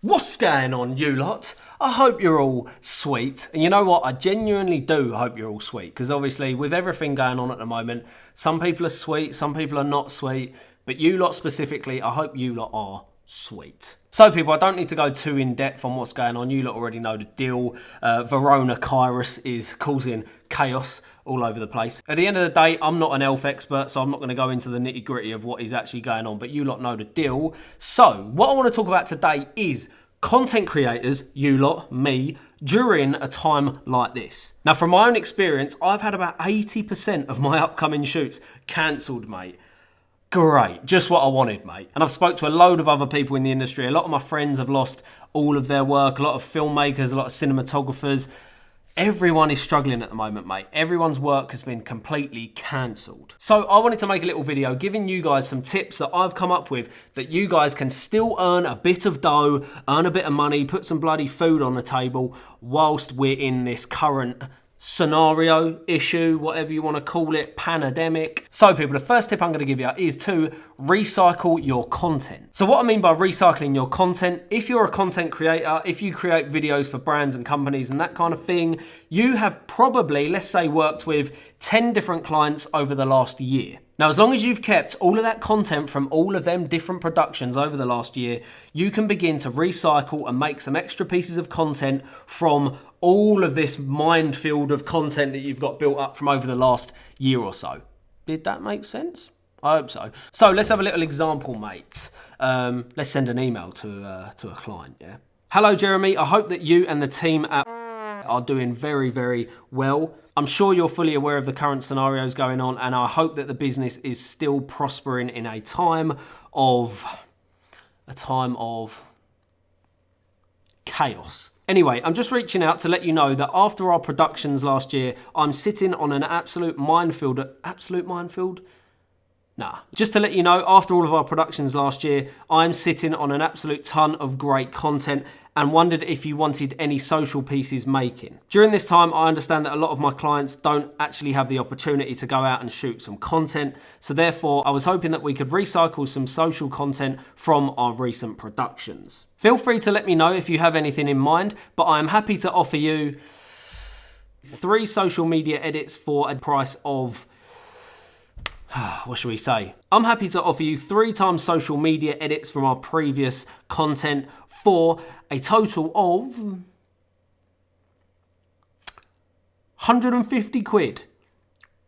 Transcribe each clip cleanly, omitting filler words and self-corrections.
What's going on, you lot? I hope you're all sweet. And you know what? I genuinely do hope you're all sweet. Because obviously, with everything going on at the moment, some people are sweet, some people are not sweet. But you lot specifically, I hope you lot are sweet. So people, I don't need to go too in depth on what's going on. You lot already know the deal. Verona Kairos is causing chaos all over the place. At the end of the day, I'm not an health expert, so I'm not going to go into the nitty gritty of what is actually going on, but you lot know the deal. So what I want to talk about today is content creators, you lot, me, during a time like this. Now, from my own experience, I've had about 80% of my upcoming shoots cancelled, mate. Great, just what I wanted, mate. And I've spoke to a load of other people in the industry. A lot of my friends have lost all of their work, a lot of filmmakers, a lot of cinematographers. Everyone is struggling at the moment, mate. Everyone's work has been completely cancelled. So I wanted to make a little video giving you guys some tips that I've come up with that you guys can still earn a bit of dough, earn a bit of money, put some bloody food on the table whilst we're in this current scenario, issue, whatever you want to call it, pandemic. So people, the first tip I'm going to give you is to recycle your content. So what I mean by recycling your content, if you're a content creator, if you create videos for brands and companies and that kind of thing, you have probably, let's say, worked with 10 different clients over the last year. Now, as long as you've kept all of that content from all of them different productions over the last year, you can begin to recycle and make some extra pieces of content from all of this minefield of content that you've got built up from over the last year or so. Did that make sense? I hope so. So let's have a little example, mate. Let's send an email to a client, yeah? Hello, Jeremy. I hope that you and the team at are doing very, very well. I'm sure you're fully aware of the current scenarios going on, and I hope that the business is still prospering in a time of chaos. Anyway, I'm just reaching out to let you know that after our productions last year, I'm sitting on an absolute minefield. Absolute minefield? Nah. Just to let you know, after all of our productions last year, I'm sitting on an absolute ton of great content and wondered if you wanted any social pieces making. During this time, I understand that a lot of my clients don't actually have the opportunity to go out and shoot some content. So therefore, I was hoping that we could recycle some social content from our recent productions. Feel free to let me know if you have anything in mind, but I am happy to offer you 3 social media edits for a price of, what should we say? I'm happy to offer you 3 times social media edits from our previous content for a total of 150 quid.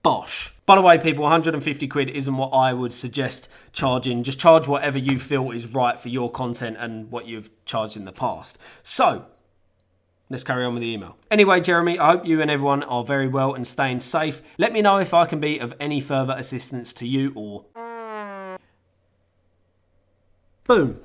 Bosh. By the way, people, 150 quid isn't what I would suggest charging. Just charge whatever you feel is right for your content and what you've charged in the past. So, let's carry on with the email. Anyway, Jeremy, I hope you and everyone are very well and staying safe. Let me know if I can be of any further assistance to you or... Boom.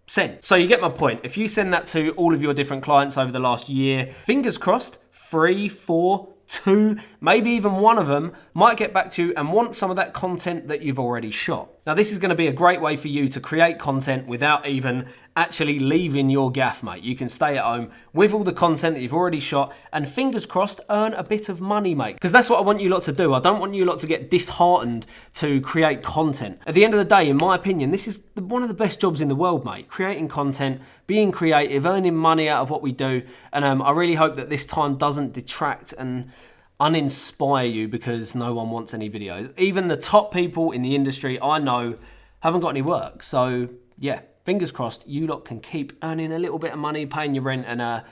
Send. So you get my point. If you send that to all of your different clients over the last year, fingers crossed, 3, 4, 2, maybe even one of them might get back to you and want some of that content that you've already shot. Now, this is going to be a great way for you to create content without even actually leaving your gaff, mate. You can stay at home with all the content that you've already shot and fingers crossed, earn a bit of money, mate. Because that's what I want you lot to do. I don't want you lot to get disheartened to create content. At the end of the day, in my opinion, this is one of the best jobs in the world, mate. Creating content, being creative, earning money out of what we do. And I really hope that this time doesn't detract and uninspire you because no one wants any videos. Even the top people in the industry I know haven't got any work. So yeah, fingers crossed you lot can keep earning a little bit of money, paying your rent, and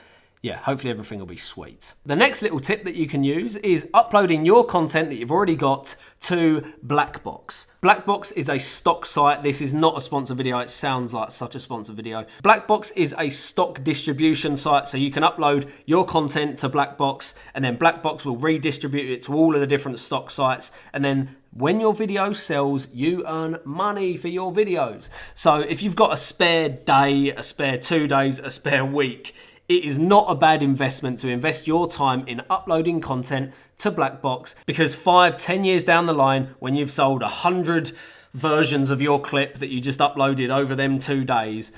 yeah, hopefully everything will be sweet. The next little tip that you can use is uploading your content that you've already got to Blackbox. Blackbox is a stock site. This is not a sponsored video. It sounds like such a sponsored video. Blackbox is a stock distribution site, so you can upload your content to Blackbox, and then Blackbox will redistribute it to all of the different stock sites, and then when your video sells, you earn money for your videos. So if you've got a spare day, a spare 2 days, a spare week, it is not a bad investment to invest your time in uploading content to Blackbox, because 5, 10 years down the line, when you've sold 100 versions of your clip that you just uploaded over them 2 days,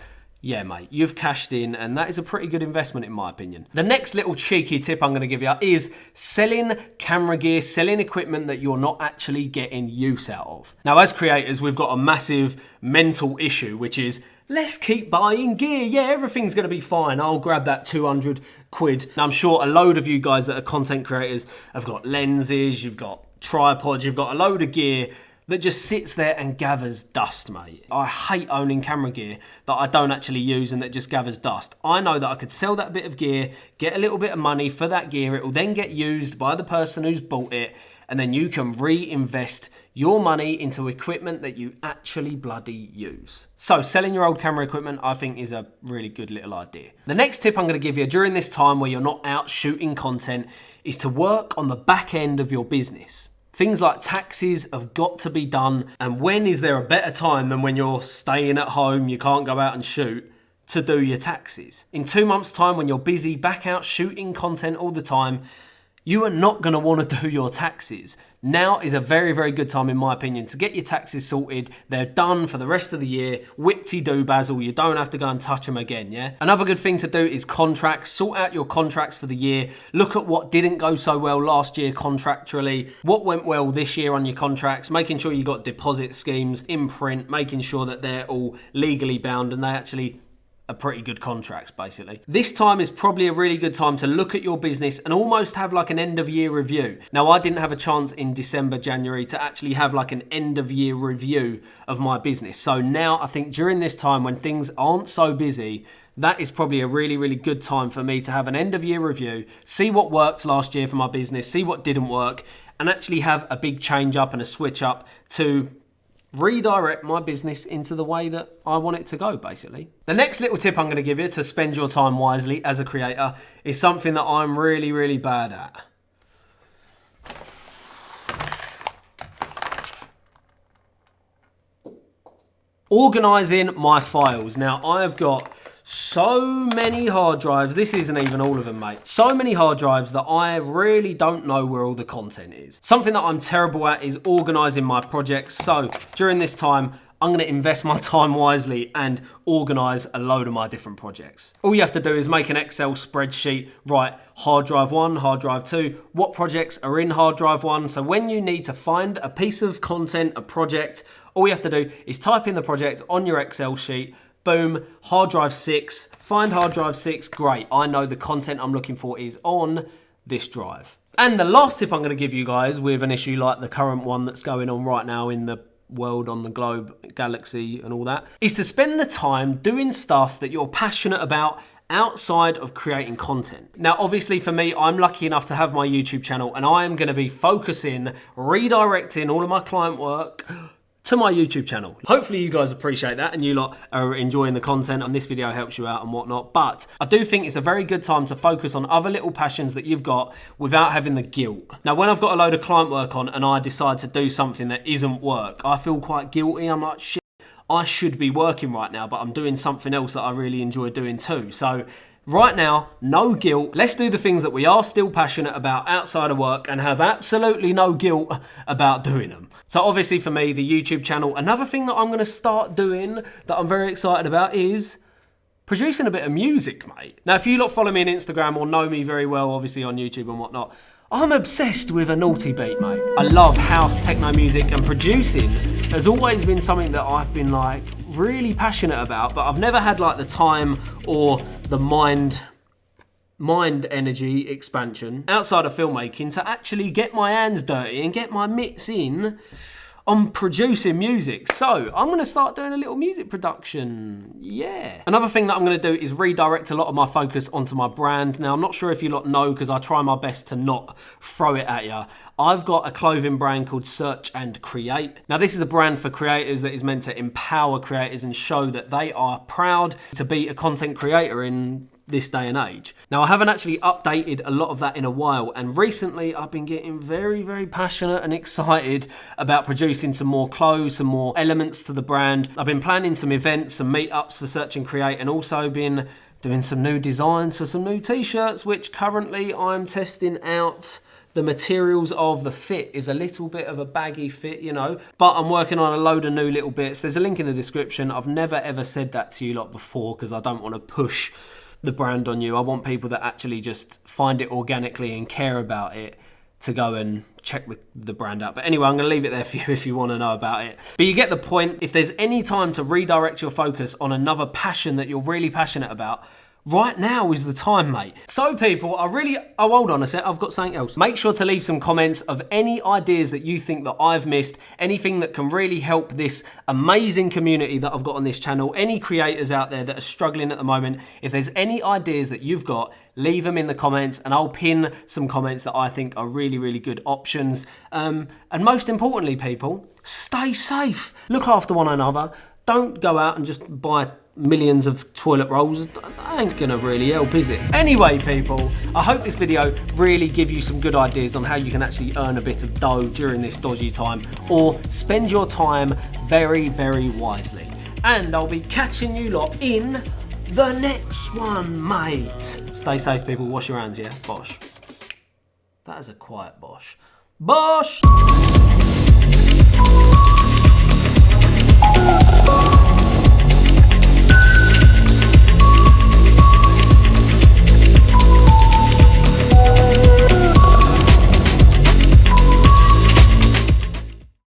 yeah, mate, you've cashed in, and that is a pretty good investment in my opinion. The next little cheeky tip I'm going to give you is selling camera gear, selling equipment that you're not actually getting use out of. Now, as creators, we've got a massive mental issue, which is, let's keep buying gear. Yeah, everything's going to be fine. I'll grab that 200 quid. Now, I'm sure a load of you guys that are content creators have got lenses, you've got tripods, you've got a load of gear that just sits there and gathers dust, mate. I hate owning camera gear that I don't actually use and that just gathers dust. I know that I could sell that bit of gear, get a little bit of money for that gear, it will then get used by the person who's bought it, and then you can reinvest your money into equipment that you actually bloody use. So selling your old camera equipment, I think, is a really good little idea. The next tip I'm going to give you during this time where you're not out shooting content is to work on the back end of your business. Things like taxes have got to be done, and when is there a better time than when you're staying at home, you can't go out and shoot, to do your taxes? In 2 months' time, when you're busy back out shooting content all the time, you are not going to want to do your taxes. Now is a very, very good time, in my opinion, to get your taxes sorted. They're done for the rest of the year. Whip-de-doo, Basil. You don't have to go and touch them again, yeah? Another good thing to do is contracts. Sort out your contracts for the year. Look at what didn't go so well last year contractually. What went well this year on your contracts. Making sure you got deposit schemes in print. Making sure that they're all legally bound and they actually are pretty good contracts, basically. This time is probably a really good time to look at your business and almost have like an end of year review. Now, I didn't have a chance in December, January to actually have like an end of year review of my business. So now I think during this time when things aren't so busy, that is probably a really, really good time for me to have an end of year review, see what worked last year for my business, see what didn't work, and actually have a big change up and a switch up to redirect my business into the way that I want it to go, basically. The next little tip I'm going to give you to spend your time wisely as a creator is something that I'm really, really bad at. Organising my files. Now, I've got so many hard drives. This isn't even all of them, mate. So many hard drives that I really don't know where all the content is. Something that I'm terrible at is organising my projects. So during this time, I'm going to invest my time wisely and organise a load of my different projects. All you have to do is make an Excel spreadsheet, write hard drive 1, hard drive 2, what projects are in hard drive 1. So when you need to find a piece of content, a project, all you have to do is type in the project on your Excel sheet. Boom, hard drive 6, find hard drive 6, great. I know the content I'm looking for is on this drive. And the last tip I'm going to give you guys with an issue like the current one that's going on right now in the world, on the globe, galaxy and all that, is to spend the time doing stuff that you're passionate about outside of creating content. Now, obviously for me, I'm lucky enough to have my YouTube channel and I am going to be focusing, redirecting all of my client work to my YouTube channel. Hopefully you guys appreciate that and you lot are enjoying the content and this video helps you out and whatnot. But I do think it's a very good time to focus on other little passions that you've got without having the guilt. Now, when I've got a load of client work on and I decide to do something that isn't work, I feel quite guilty. I'm like, shit, I should be working right now, but I'm doing something else that I really enjoy doing too. So right now, no guilt. Let's do the things that we are still passionate about outside of work and have absolutely no guilt about doing them. So obviously for me, the YouTube channel, another thing that I'm going to start doing that I'm very excited about is producing a bit of music, mate. Now, if you lot follow me on Instagram or know me very well, obviously on YouTube and whatnot, I'm obsessed with a naughty beat, mate. I love house, techno music, and producing has always been something that I've been like really passionate about, but I've never had like the time or the mind energy expansion outside of filmmaking to actually get my hands dirty and get my mitts in on producing music. So I'm going to start doing a little music production. Yeah. Another thing that I'm going to do is redirect a lot of my focus onto my brand. Now, I'm not sure if you lot know because I try my best to not throw it at you. I've got a clothing brand called Search and Create. Now, this is a brand for creators that is meant to empower creators and show that they are proud to be a content creator in this day and age. Now, I haven't actually updated a lot of that in a while, and recently I've been getting very, very passionate and excited about producing some more clothes, some more elements to the brand. I've been planning some events, some meetups for Search and Create, and also been doing some new designs for some new t-shirts, which currently I'm testing out the materials of the fit is a little bit of a baggy fit, you know, but I'm working on a load of new little bits. There's a link in the description. I've never ever said that to you lot before because I don't want to push the brand on you. I want people that actually just find it organically and care about it to go and check the brand out. But anyway, I'm going to leave it there for you if you want to know about it. But you get the point. If there's any time to redirect your focus on another passion that you're really passionate about, right now is the time, mate. So people, oh, hold on a sec, I've got something else. Make sure to leave some comments of any ideas that you think that I've missed, anything that can really help this amazing community that I've got on this channel, any creators out there that are struggling at the moment. If there's any ideas that you've got, leave them in the comments and I'll pin some comments that I think are really, really good options. And most importantly, people, stay safe. Look after one another. Don't go out and just buy millions of toilet rolls. That ain't gonna really help, is it? Anyway, people, I hope this video really give you some good ideas on how you can actually earn a bit of dough during this dodgy time, or spend your time very, very wisely. And I'll be catching you lot in the next one, mate. Stay safe, people. Wash your hands, yeah? Bosh. That is a quiet bosh. Bosh!